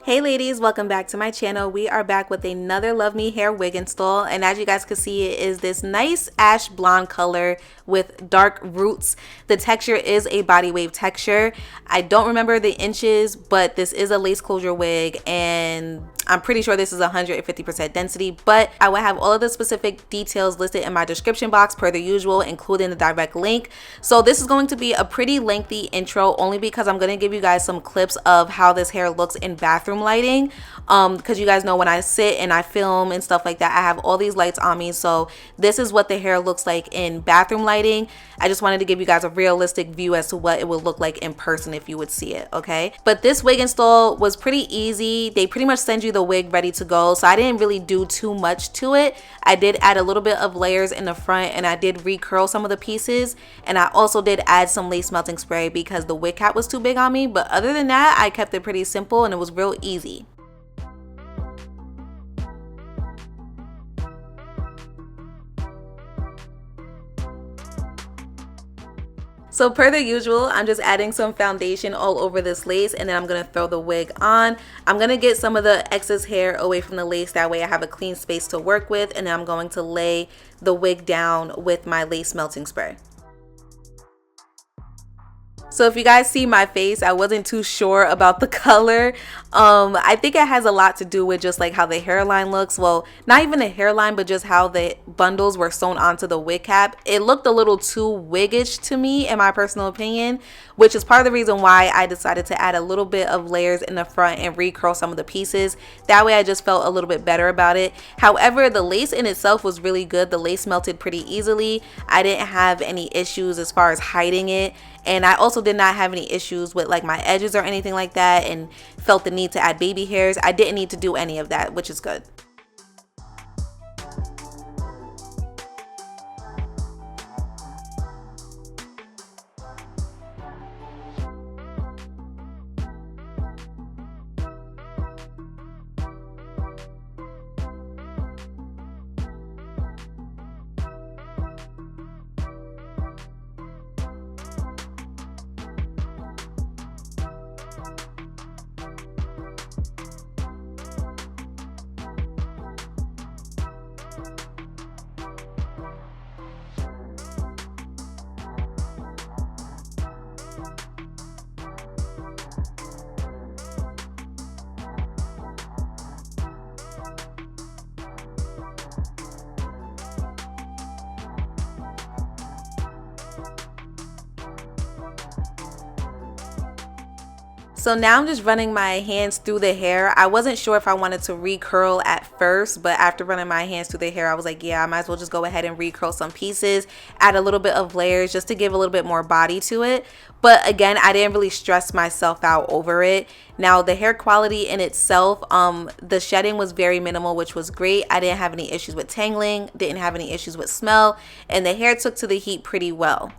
Hey ladies, welcome back to my channel. We are back with another Luvme hair wig install, and as you guys can see, it is this nice ash blonde color with dark roots. The texture is a body wave texture. I don't remember the inches, but this is a lace closure wig and I'm pretty sure this is 150% density, but I will have all of the specific details listed in my description box per the usual, including the direct link. So this is going to be a pretty lengthy intro only because I'm going to give you guys some clips of how this hair looks in bathroom lighting, because you guys know when I sit and I film and stuff like that, I have all these lights on me. So this is what the hair looks like in bathroom lighting. I just wanted to give you guys a realistic view as to what it would look like in person if you would see it, okay? But this wig install was pretty easy. They pretty much send you the wig ready to go, so I didn't really do too much to it. I did add a little bit of layers in the front, and I did recurl some of the pieces, and I also did add some lace melting spray because the wig cap was too big on me. But other than that, I kept it pretty simple and it was real easy. So per the usual, I'm just adding some foundation all over this lace, and then I'm going to throw the wig on. I'm going to get some of the excess hair away from the lace, that way I have a clean space to work with, and then I'm going to lay the wig down with my lace melting spray. So if you guys see my face, I wasn't too sure about the color. I think it has a lot to do with just like how the hairline looks. Well, not even the hairline, but just how the bundles were sewn onto the wig cap. It looked a little too wiggish to me, in my personal opinion, which is part of the reason why I decided to add a little bit of layers in the front and recurl some of the pieces. That way I just felt a little bit better about it. However, the lace in itself was really good. The lace melted pretty easily. I didn't have any issues as far as hiding it. And I also did not have any issues with like my edges or anything like that, and felt the need to add baby hairs. I didn't need to do any of that, which is good. So now I'm just running my hands through the hair. I wasn't sure if I wanted to recurl at first, but after running my hands through the hair, I was like, yeah, I might as well just go ahead and recurl some pieces, add a little bit of layers just to give a little bit more body to it. But again, I didn't really stress myself out over it. Now the hair quality in itself, the shedding was very minimal, which was great. I didn't have any issues with tangling, didn't have any issues with smell, and the hair took to the heat pretty well.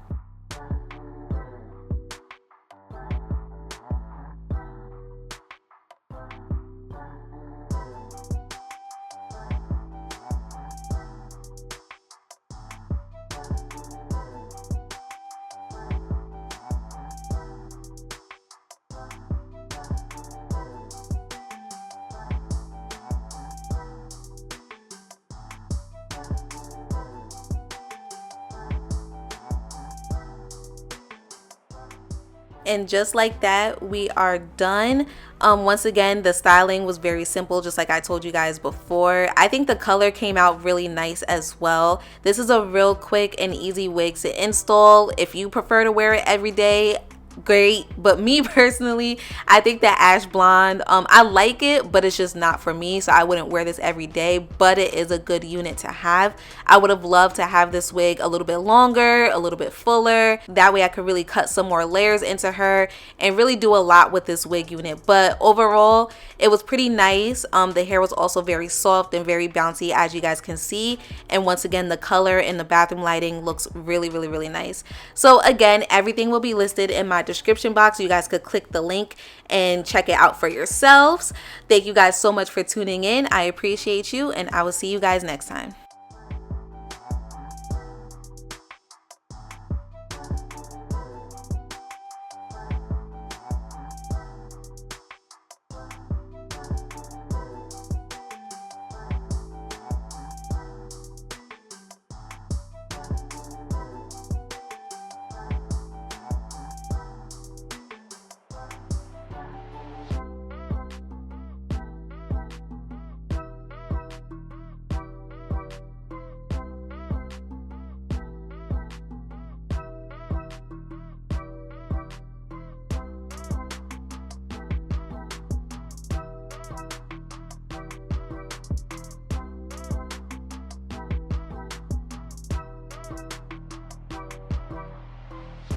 And just like that, we are done. Once again, the styling was very simple, just like I told you guys before. I think the color came out really nice as well. This is a real quick and easy wig to install. If you prefer to wear it every day, great, but me personally, I think that ash blonde, I like it, but it's just not for me, so I wouldn't wear this every day. But it is a good unit to have. I would have loved to have this wig a little bit longer, a little bit fuller, that way I could really cut some more layers into her and really do a lot with this wig unit. But overall, it was pretty nice. The hair was also very soft and very bouncy, as you guys can see, and once again, the color in the bathroom lighting looks really nice. So again, everything will be listed in my description box. You guys could click the link and check it out for yourselves. Thank you guys so much for tuning in. I appreciate you, and I will see you guys next time.